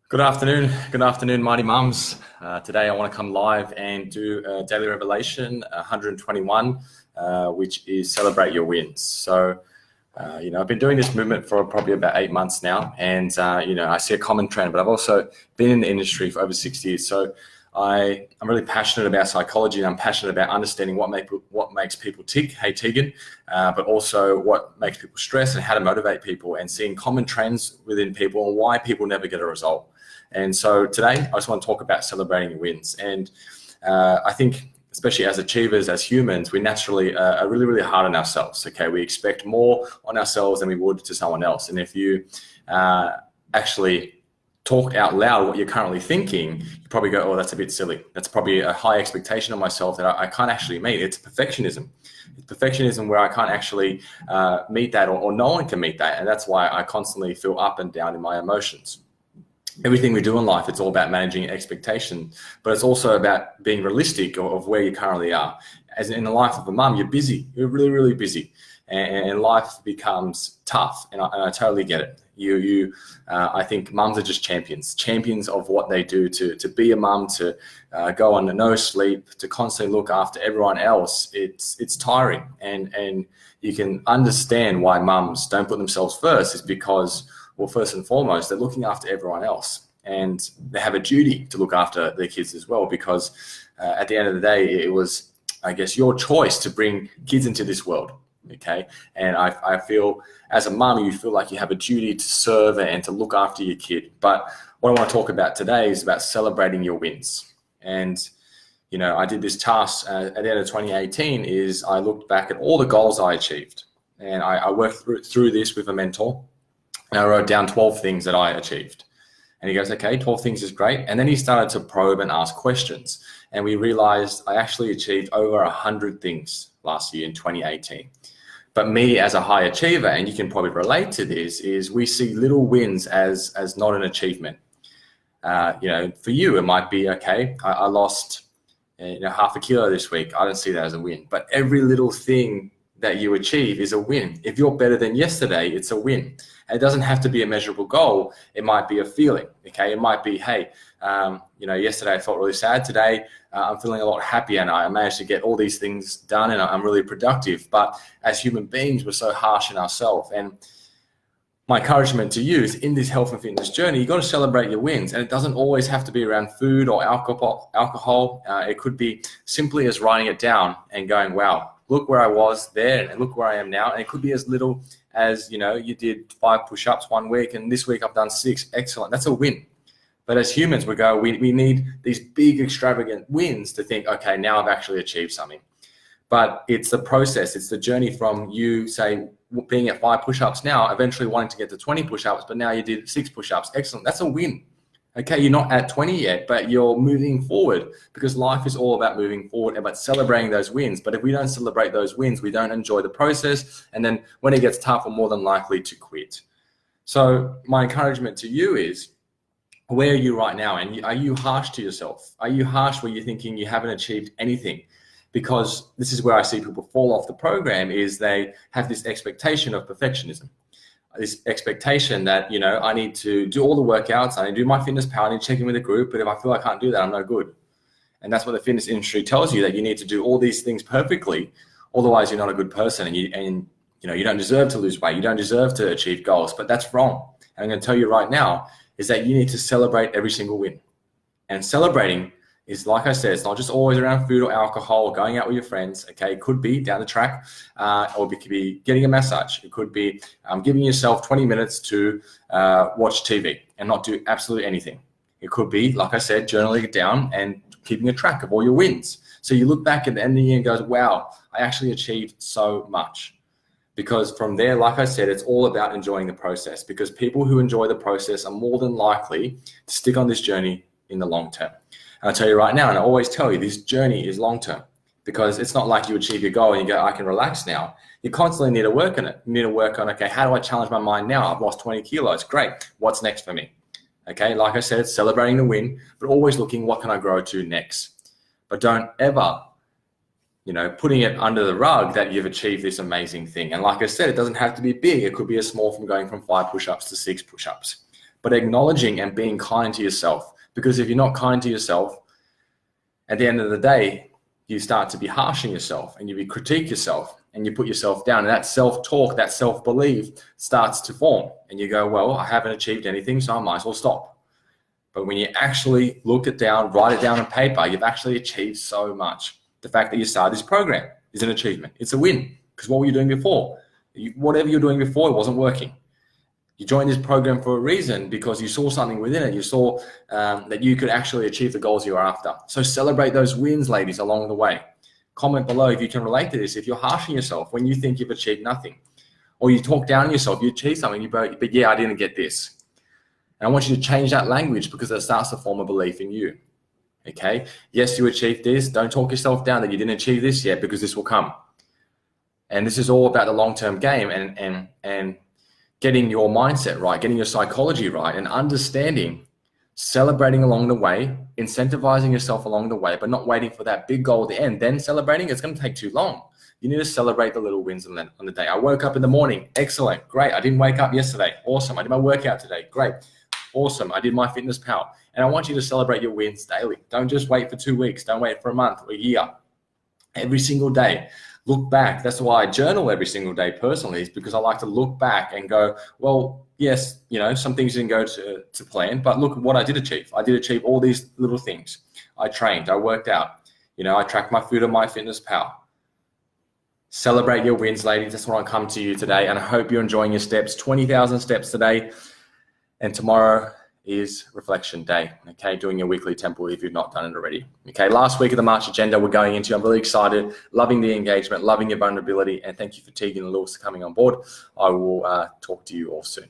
Good afternoon, mighty mums. Today I want to come live and do a daily revelation 121, which is celebrate your wins. So, I've been doing this movement for probably about 8 months now, and I see a common trend. But I've also been in the industry for over 6 years, so I'm really passionate about psychology, and I'm passionate about understanding what makes people tick. Hey, Tegan, but also what makes people stress and how to motivate people, and seeing common trends within people and why people never get a result. And so today, I just want to talk about celebrating your wins. And I think, especially as achievers, as humans, we naturally are really, really hard on ourselves. Okay, we expect more on ourselves than we would to someone else. And if you actually talk out loud what you're currently thinking, you probably go, "Oh, that's a bit silly. That's probably a high expectation of myself that I can't actually meet." It's perfectionism. It's perfectionism where I can't actually meet that, or no one can meet that. And that's why I constantly feel up and down in my emotions. Everything we do in life, it's all about managing expectation, but it's also about being realistic of where you currently are. As in the life of a mum, you're busy, you're really, really busy, and life becomes tough. And I totally get it. I think mums are just champions of what they do to be a mum, to go on no sleep, to constantly look after everyone else. It's tiring, and you can understand why mums don't put themselves first. Is because, well, first and foremost, they're looking after everyone else, and they have a duty to look after their kids as well, because at the end of the day, it was, I guess, your choice to bring kids into this world, okay? And I feel, as a mum, you feel like you have a duty to serve and to look after your kid. But what I want to talk about today is about celebrating your wins. And, I did this task at the end of 2018, is I looked back at all the goals I achieved. And I worked through this with a mentor. And I wrote down 12 things that I achieved. And he goes, "Okay, 12 things is great." And then he started to probe and ask questions. And we realized I actually achieved over 100 things last year in 2018. But me, as a high achiever, and you can probably relate to this, is we see little wins as not an achievement. For you, it might be, okay, I lost half a kilo this week. I don't see that as a win. But every little thing that you achieve is a win. If you're better than yesterday, it's a win. And it doesn't have to be a measurable goal. It might be a feeling, okay? It might be, hey, yesterday I felt really sad. Today, I'm feeling a lot happier, and I managed to get all these things done, and I'm really productive. But as human beings, we're so harsh on ourselves. And my encouragement to you is, in this health and fitness journey, you've got to celebrate your wins. And it doesn't always have to be around food or alcohol. It could be simply as writing it down and going, wow, look where I was there and look where I am now. And it could be as little as, you did 5 push-ups one week, and this week I've done 6. Excellent. That's a win. But as humans, we need these big, extravagant wins to think, okay, now I've actually achieved something. But it's the process. It's the journey from you, say, being at 5 push-ups now, eventually wanting to get to 20 push-ups, but now you did 6 push-ups. Excellent. That's a win. Okay, you're not at 20 yet, but you're moving forward, because life is all about moving forward and about celebrating those wins. But if we don't celebrate those wins, we don't enjoy the process. And then when it gets tough, we're more than likely to quit. So my encouragement to you is, where are you right now? And are you harsh to yourself? Are you harsh where you're thinking you haven't achieved anything? Because this is where I see people fall off the program, is they have this expectation of perfectionism. This expectation that, I need to do all the workouts, I need to do my fitness power, I need to check in with a group, but if I feel I can't do that, I'm no good. And that's what the fitness industry tells you, that you need to do all these things perfectly, otherwise you're not a good person, and you don't deserve to lose weight, you don't deserve to achieve goals. But that's wrong. And I'm going to tell you right now is that you need to celebrate every single win. And celebrating is, like I said, it's not just always around food or alcohol or going out with your friends. Okay, it could be down the track, or it could be getting a massage. It could be giving yourself 20 minutes to watch TV and not do absolutely anything. It could be, like I said, journaling it down and keeping a track of all your wins. So you look back at the end of the year and goes, wow, I actually achieved so much. Because from there, like I said, it's all about enjoying the process, because people who enjoy the process are more than likely to stick on this journey in the long term. And I'll tell you right now, and I always tell you, this journey is long-term, because it's not like you achieve your goal and you go, I can relax now. You constantly need to work on it. You need to work on, okay, how do I challenge my mind now? I've lost 20 kilos. Great. What's next for me? Okay, like I said, celebrating the win, but always looking, what can I grow to next? But don't ever, putting it under the rug that you've achieved this amazing thing. And like I said, it doesn't have to be big. It could be as small from going from 5 push-ups to 6 push-ups. but acknowledging and being kind to yourself. Because if you're not kind to yourself, at the end of the day, you start to be harsh on yourself and you critique yourself and you put yourself down. And that self-talk, that self-belief starts to form. And you go, well, I haven't achieved anything, so I might as well stop. But when you actually look it down, write it down on paper, you've actually achieved so much. The fact that you started this program is an achievement. It's a win. Because what were you doing before? Whatever you were doing before, it wasn't working. You joined this program for a reason because you saw something within it. You saw that you could actually achieve the goals you are after. So celebrate those wins, ladies, along the way. Comment below if you can relate to this. If you're harsh on yourself when you think you've achieved nothing, or you talk down on yourself, you achieve something, but yeah, I didn't get this. And I want you to change that language because it starts to form a belief in you. Okay? Yes, you achieved this. Don't talk yourself down that you didn't achieve this yet because this will come. And this is all about the long-term game and getting your mindset right, getting your psychology right, and understanding, celebrating along the way, incentivizing yourself along the way, but not waiting for that big goal at the end. Then celebrating, it's going to take too long. You need to celebrate the little wins on the day. I woke up in the morning. Excellent. Great. I didn't wake up yesterday. Awesome. I did my workout today. Great. Awesome. I did my MyFitnessPal. And I want you to celebrate your wins daily. Don't just wait for 2 weeks. Don't wait for a month or a year. Every single day. Look back. That's why I journal every single day personally, is because I like to look back and go, well, yes, some things didn't go to plan, but look what I did achieve. I did achieve all these little things. I trained, I worked out, I tracked my food on MyFitnessPal. Celebrate your wins, ladies. That's what I come to you today. And I hope you're enjoying your steps, 20,000 steps today. And tomorrow is reflection day, okay? Doing your weekly temple if you've not done it already. Okay, last week of the March agenda we're going into. I'm really excited, loving the engagement, loving your vulnerability, and thank you for Tegan and Lewis for coming on board. I will talk to you all soon.